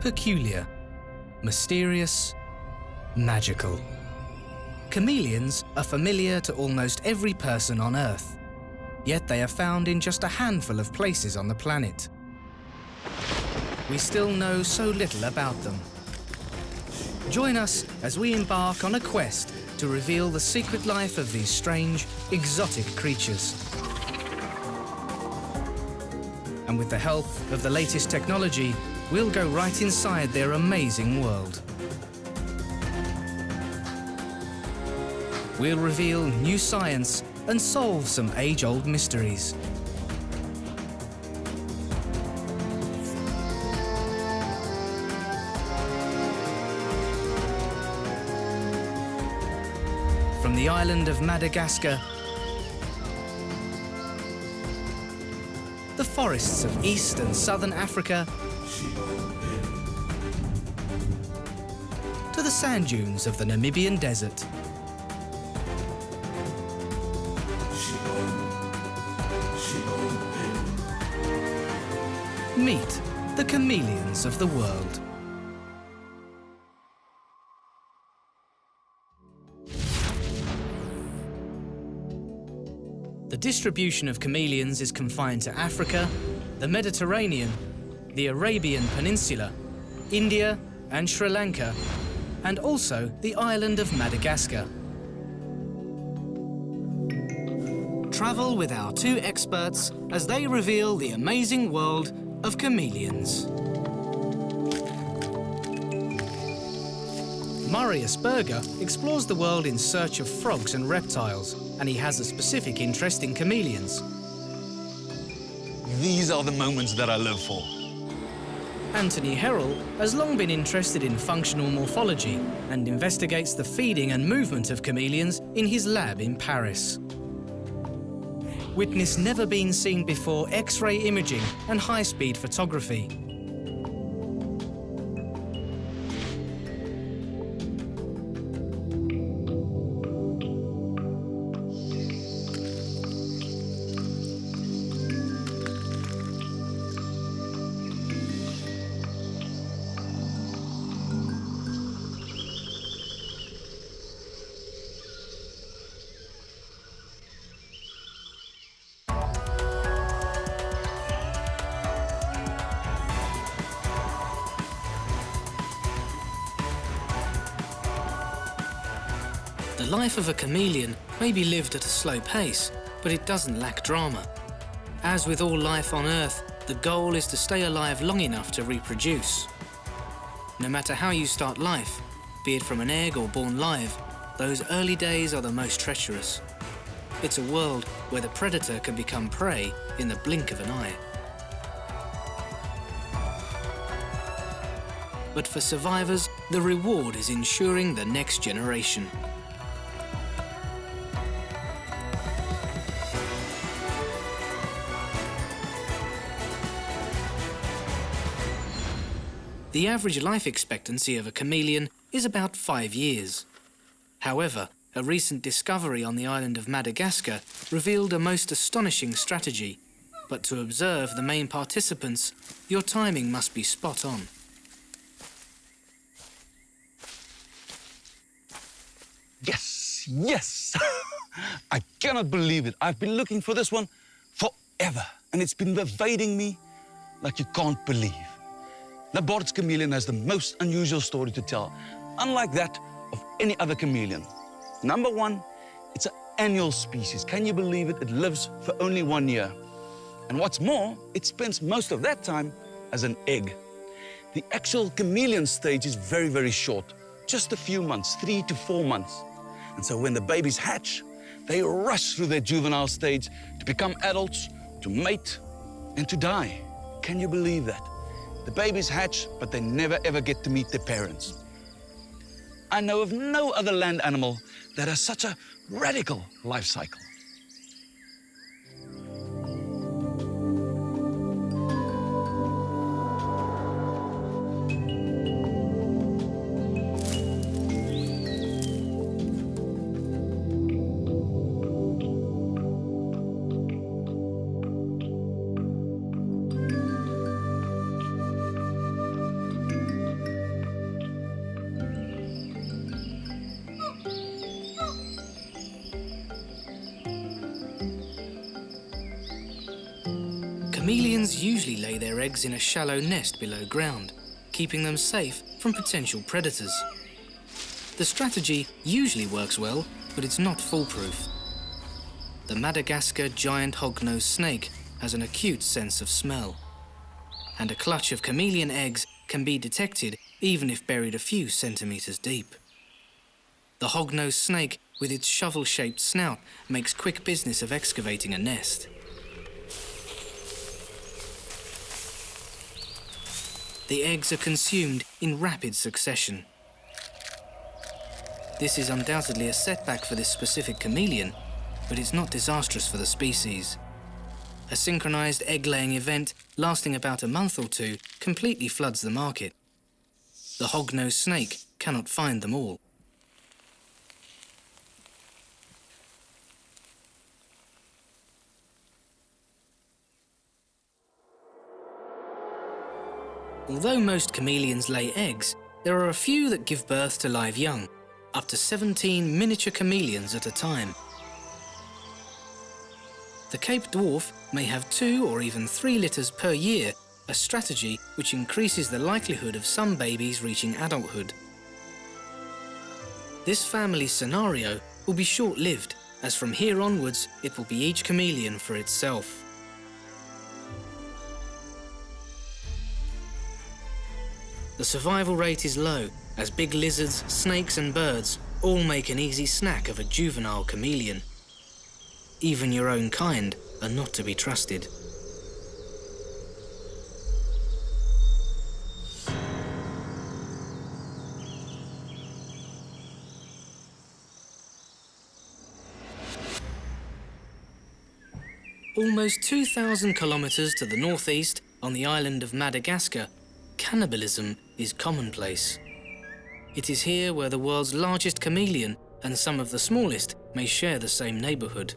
peculiar, mysterious, magical. Chameleons are familiar to almost every person on Earth, yet they are found in just a handful of places on the planet. We still know so little about them. Join us as we embark on a quest to reveal the secret life of these strange, exotic creatures. And with the help of the latest technology, we'll go right inside their amazing world. We'll reveal new science and solve some age-old mysteries. From the island of Madagascar, the forests of East and Southern Africa, to the sand dunes of the Namibian desert. Meet the chameleons of the world. The distribution of chameleons is confined to Africa, the Mediterranean, the Arabian Peninsula, India and Sri Lanka, and also the island of Madagascar. Travel with our two experts as they reveal the amazing world of chameleons. Marius Berger explores the world in search of frogs and reptiles, and he has a specific interest in chameleons. These are the moments that I live for. Anthony Herrell has long been interested in functional morphology and investigates the feeding and movement of chameleons in his lab in Paris. Witness never-been-seen-before X-ray imaging and high-speed photography. The life of a chameleon may be lived at a slow pace, but it doesn't lack drama. As with all life on Earth, the goal is to stay alive long enough to reproduce. No matter how you start life, be it from an egg or born live, those early days are the most treacherous. It's a world where the predator can become prey in the blink of an eye. But for survivors, the reward is ensuring the next generation. The average life expectancy of a chameleon is about 5 years. However, a recent discovery on the island of Madagascar revealed a most astonishing strategy. But to observe the main participants, your timing must be spot on. Yes, yes! I cannot believe it. I've been looking for this one forever, and it's been evading me like you can't believe. The Bord's chameleon has the most unusual story to tell, unlike that of any other chameleon. Number one, it's an annual species. Can you believe it? It lives for only 1 year. And what's more, it spends most of that time as an egg. The actual chameleon stage is very, very short, just a few months, 3 to 4 months. And so when the babies hatch, they rush through their juvenile stage to become adults, to mate, and to die. Can you believe that? The babies hatch, but they never ever get to meet their parents. I know of no other land animal that has such a radical life cycle. Chameleons usually lay their eggs in a shallow nest below ground, keeping them safe from potential predators. The strategy usually works well, but it's not foolproof. The Madagascar giant hognose snake has an acute sense of smell, and a clutch of chameleon eggs can be detected even if buried a few centimetres deep. The hognose snake, with its shovel-shaped snout, makes quick business of excavating a nest. The eggs are consumed in rapid succession. This is undoubtedly a setback for this specific chameleon, but it's not disastrous for the species. A synchronized egg-laying event lasting about a month or two completely floods the market. The hognose snake cannot find them all. Although most chameleons lay eggs, there are a few that give birth to live young, up to 17 miniature chameleons at a time. The Cape Dwarf may have 2 or even 3 litters per year, a strategy which increases the likelihood of some babies reaching adulthood. This family scenario will be short-lived, as from here onwards it will be each chameleon for itself. The survival rate is low, as big lizards, snakes and birds all make an easy snack of a juvenile chameleon. Even your own kind are not to be trusted. Almost 2,000 kilometers to the northeast, on the island of Madagascar, cannibalism is commonplace. It is here where the world's largest chameleon and some of the smallest may share the same neighborhood.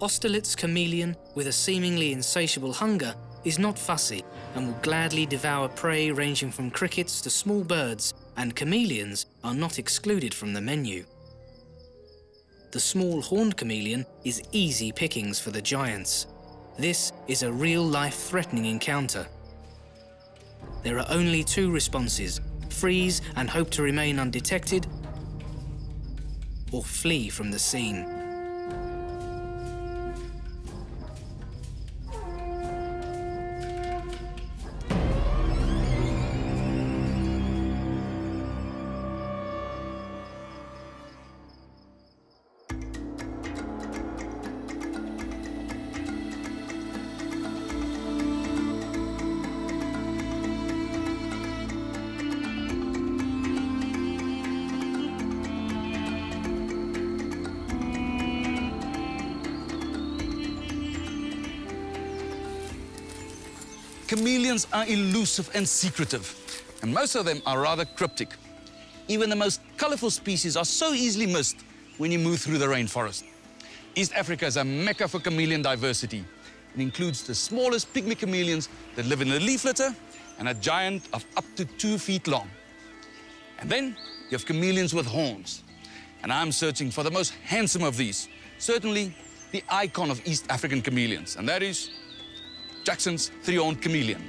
Austerlitz's chameleon, with a seemingly insatiable hunger, is not fussy and will gladly devour prey ranging from crickets to small birds, and chameleons are not excluded from the menu. The small horned chameleon is easy pickings for the giants. This is a real-life threatening encounter. There are only 2 responses: freeze and hope to remain undetected, or flee from the scene. Chameleons are elusive and secretive, and most of them are rather cryptic. Even the most colorful species are so easily missed when you move through the rainforest. East Africa is a mecca for chameleon diversity. It includes the smallest pygmy chameleons that live in a leaf litter and a giant of up to 2 feet long. And then you have chameleons with horns. And I'm searching for the most handsome of these, certainly the icon of East African chameleons, and that is Jackson's ThreeHorn chameleon.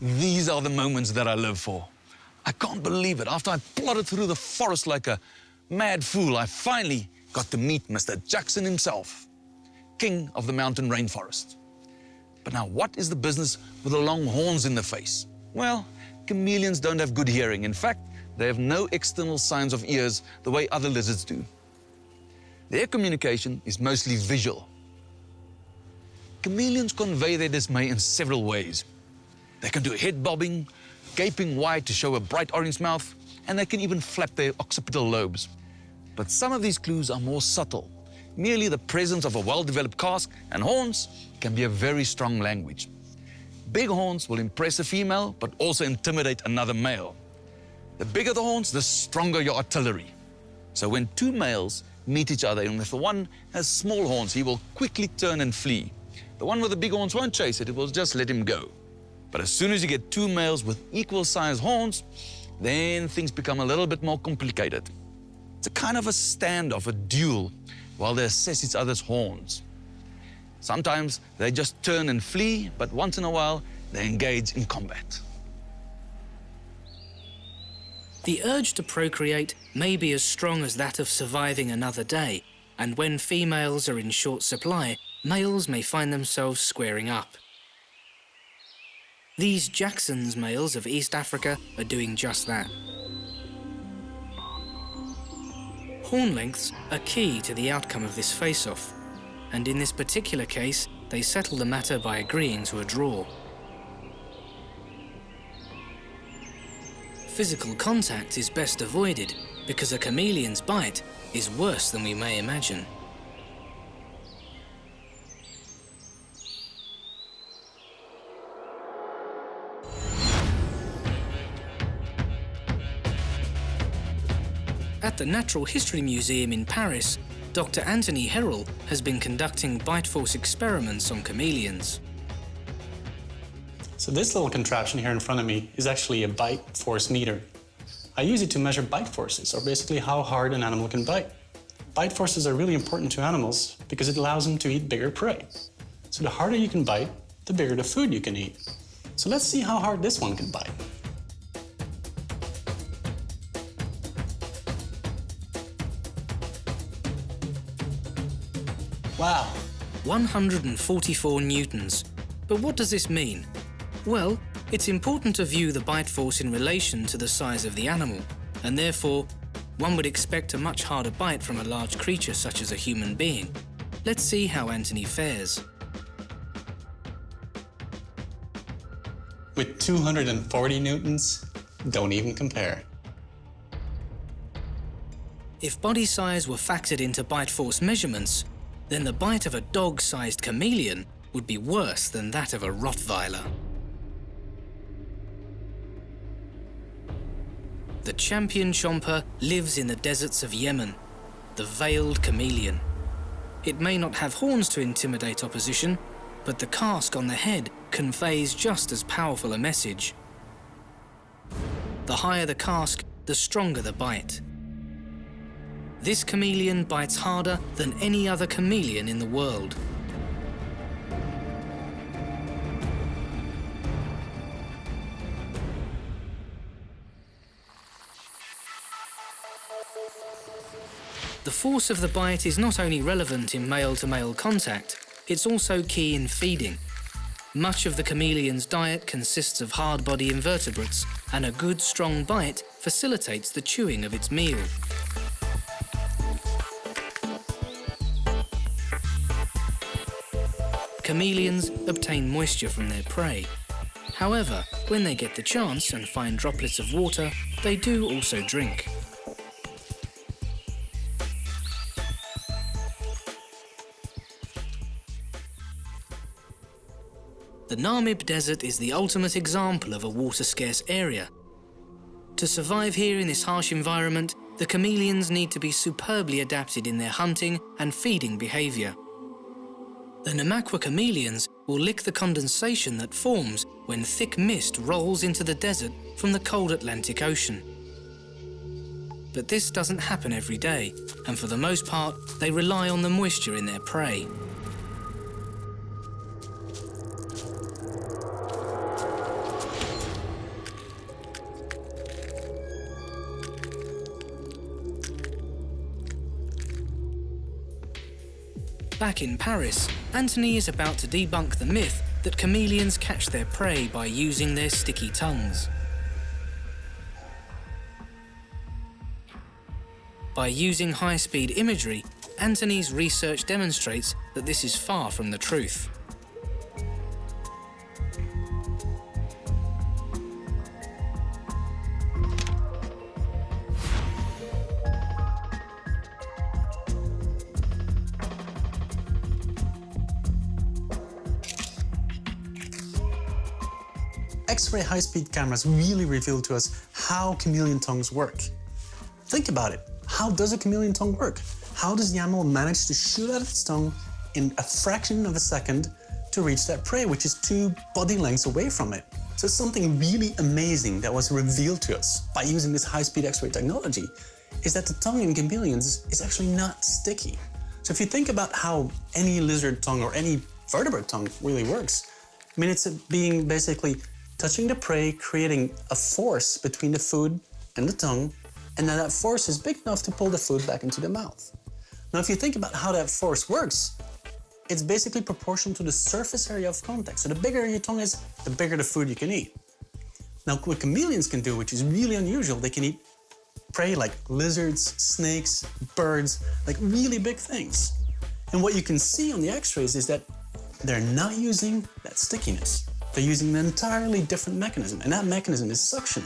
These are the moments that I live for. I can't believe it. After I plodded through the forest like a mad fool, I finally got to meet Mr. Jackson himself, king of the mountain rainforest. But now, what is the business with the long horns in the face? Well, chameleons don't have good hearing. In fact, they have no external signs of ears the way other lizards do. Their communication is mostly visual. Chameleons convey their dismay in several ways. They can do head bobbing, gaping wide to show a bright orange mouth, and they can even flap their occipital lobes. But some of these clues are more subtle. Merely the presence of a well-developed casque and horns can be a very strong language. big horns will impress a female, but also intimidate another male. The bigger the horns, the stronger your artillery. So when two males meet each other, and if the one has small horns, he will quickly turn and flee. The one with the big horns won't chase it, it will just let him go. But as soon as you get two males with equal size horns, then things become a little bit more complicated. It's a kind of a standoff, a duel, while they assess each other's horns. Sometimes they just turn and flee, but once in a while, they engage in combat. The urge to procreate may be as strong as that of surviving another day, and when females are in short supply, males may find themselves squaring up. These Jackson's males of East Africa are doing just that. Horn lengths are key to the outcome of this face-off, and in this particular case, they settle the matter by agreeing to a draw. Physical contact is best avoided because a chameleon's bite is worse than we may imagine. At the Natural History Museum in Paris, Dr. Anthony Herrell has been conducting bite force experiments on chameleons. So this little contraption here in front of me is actually a bite force meter. I use it to measure bite forces, or basically how hard an animal can bite. Bite forces are really important to animals because it allows them to eat bigger prey. So the harder you can bite, the bigger the food you can eat. So let's see how hard this one can bite. Wow. 144 newtons. But what does this mean? Well, it's important to view the bite force in relation to the size of the animal, and therefore, one would expect a much harder bite from a large creature such as a human being. Let's see how Anthony fares. With 240 newtons, don't even compare. If body size were factored into bite force measurements, then the bite of a dog-sized chameleon would be worse than that of a Rottweiler. The champion chomper lives in the deserts of Yemen, the veiled chameleon. It may not have horns to intimidate opposition, but the casque on the head conveys just as powerful a message. The higher the casque, the stronger the bite. This chameleon bites harder than any other chameleon in the world. The force of the bite is not only relevant in male-to-male contact, it's also key in feeding. Much of the chameleon's diet consists of hard body invertebrates, and a good strong bite facilitates the chewing of its meal. Chameleons obtain moisture from their prey. However, when they get the chance and find droplets of water, they do also drink. The Namib Desert is the ultimate example of a water-scarce area. To survive here in this harsh environment, the chameleons need to be superbly adapted in their hunting and feeding behaviour. The Namakwa chameleons will lick the condensation that forms when thick mist rolls into the desert from the cold Atlantic Ocean. But this doesn't happen every day, and for the most part, they rely on the moisture in their prey. Back in Paris, Anthony is about to debunk the myth that chameleons catch their prey by using their sticky tongues. By using high-speed imagery, Anthony's research demonstrates that this is far from the truth. X-ray high-speed cameras really reveal to us how chameleon tongues work. Think about it. How does a chameleon tongue work? How does the animal manage to shoot out its tongue in a fraction of a second to reach that prey, which is 2 body lengths away from it? So something really amazing that was revealed to us by using this high-speed X-ray technology is that the tongue in chameleons is actually not sticky. So if you think about how any lizard tongue or any vertebrate tongue really works, I mean, it's being basically touching the prey, creating a force between the food and the tongue, and then that force is big enough to pull the food back into the mouth. Now, if you think about how that force works, it's basically proportional to the surface area of contact. So the bigger your tongue is, the bigger the food you can eat. Now, what chameleons can do, which is really unusual, they can eat prey like lizards, snakes, birds, like really big things. And what you can see on the X-rays is that they're not using that stickiness. They're using an entirely different mechanism, and that mechanism is suction.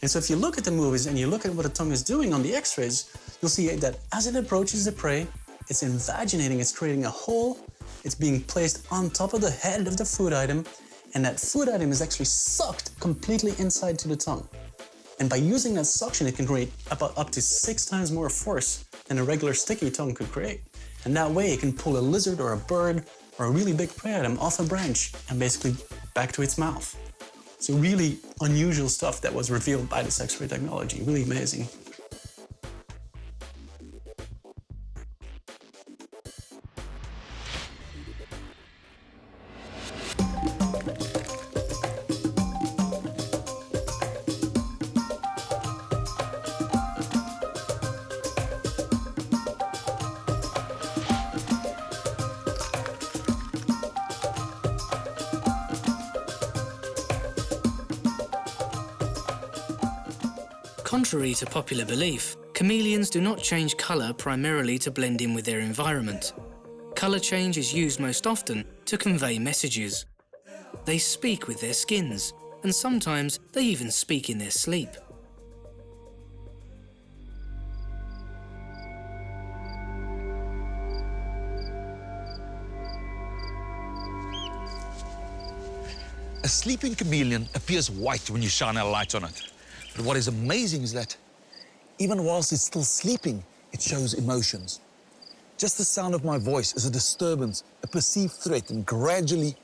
And so if you look at the movies and you look at what a tongue is doing on the X-rays, you'll see that as it approaches the prey, it's invaginating, it's creating a hole, it's being placed on top of the head of the food item, and that food item is actually sucked completely inside to the tongue. And by using that suction, it can create about up to 6 times more force than a regular sticky tongue could create. And that way it can pull a lizard or a bird or a really big prey item off a branch and basically back to its mouth. So really unusual stuff that was revealed by this X-ray technology, really amazing. Contrary to popular belief, chameleons do not change colour primarily to blend in with their environment. Colour change is used most often to convey messages. They speak with their skins, and sometimes they even speak in their sleep. A sleeping chameleon appears white when you shine a light on it. But what is amazing is that even whilst it's still sleeping, it shows emotions. Just the sound of my voice is a disturbance, a perceived threat, and gradually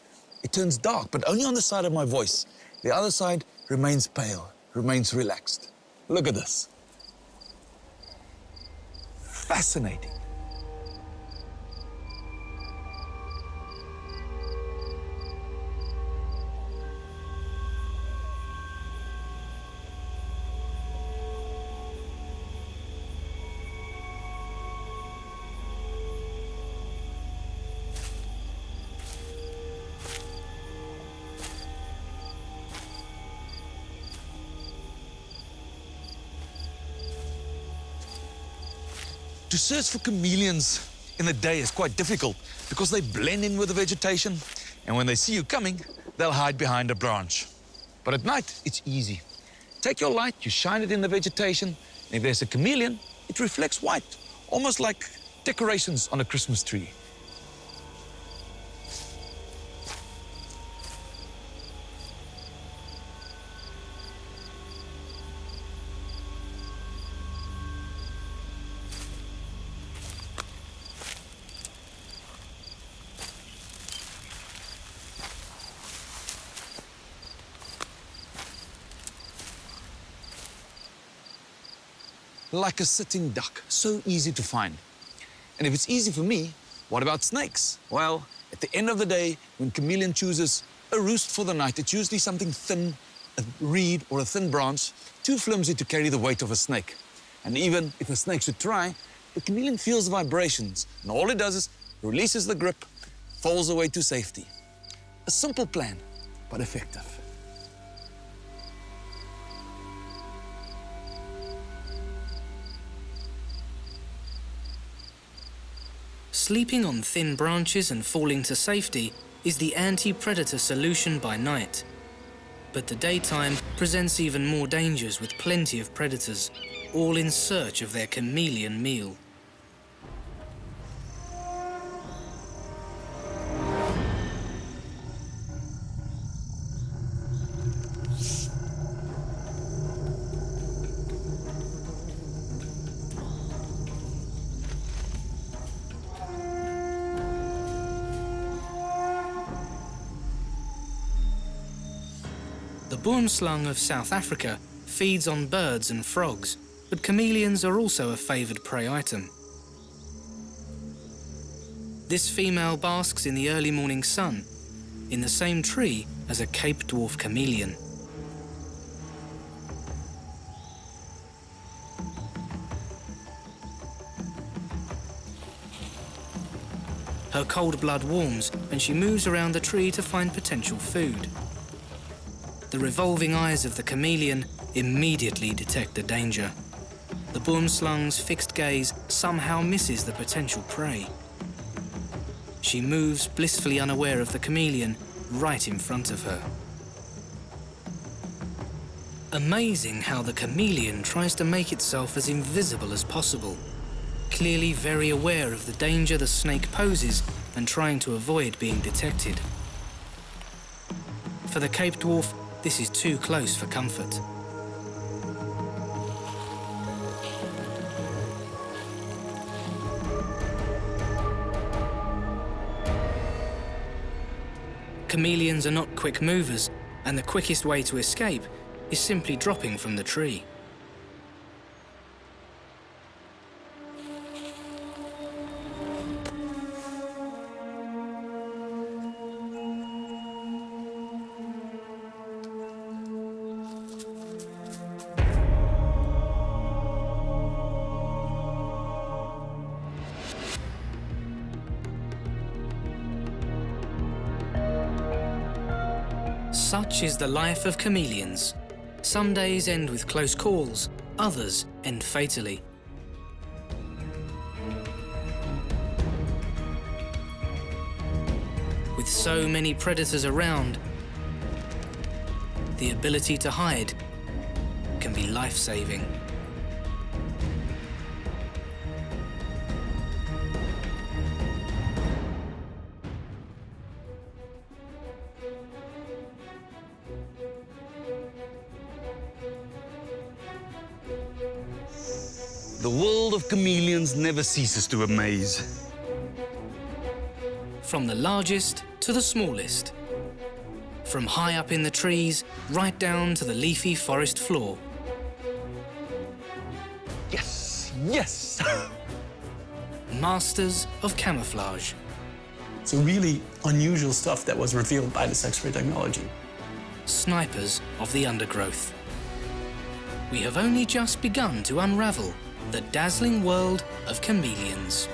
it turns dark, but only on the side of my voice. The other side remains pale, remains relaxed. Look at this. Fascinating. To search for chameleons in the day is quite difficult because they blend in with the vegetation, and when they see you coming, they'll hide behind a branch. But at night, it's easy. Take your light, you shine it in the vegetation, and if there's a chameleon, it reflects white, almost like decorations on a Christmas tree. Like a sitting duck, so easy to find. And if it's easy for me, what about snakes? Well, at the end of the day, when chameleon chooses a roost for the night, it's usually something thin, a reed or a thin branch, too flimsy to carry the weight of a snake. And even if a snake should try, the chameleon feels the vibrations, and all it does is releases the grip, falls away to safety. A simple plan, but effective. Sleeping on thin branches and falling to safety is the anti-predator solution by night. But the daytime presents even more dangers with plenty of predators, all in search of their chameleon meal. boomslang of South Africa feeds on birds and frogs, but chameleons are also a favoured prey item. This female basks in the early morning sun, in the same tree as a Cape Dwarf chameleon. Her cold blood warms and she moves around the tree to find potential food. The revolving eyes of the chameleon immediately detect the danger. The boomslang's fixed gaze somehow misses the potential prey. She moves blissfully unaware of the chameleon right in front of her. Amazing how the chameleon tries to make itself as invisible as possible, clearly very aware of the danger the snake poses and trying to avoid being detected. For the Cape Dwarf, this is too close for comfort. Chameleons are not quick movers, and the quickest way to escape is simply dropping from the tree. Such is the life of chameleons. Some days end with close calls, others end fatally. With so many predators around, the ability to hide can be life-saving. The world of chameleons never ceases to amaze. From the largest to the smallest. From high up in the trees, right down to the leafy forest floor. Yes, yes! Masters of camouflage. So really unusual stuff that was revealed by this X-ray technology. Snipers of the undergrowth. We have only just begun to unravel the dazzling world of chameleons.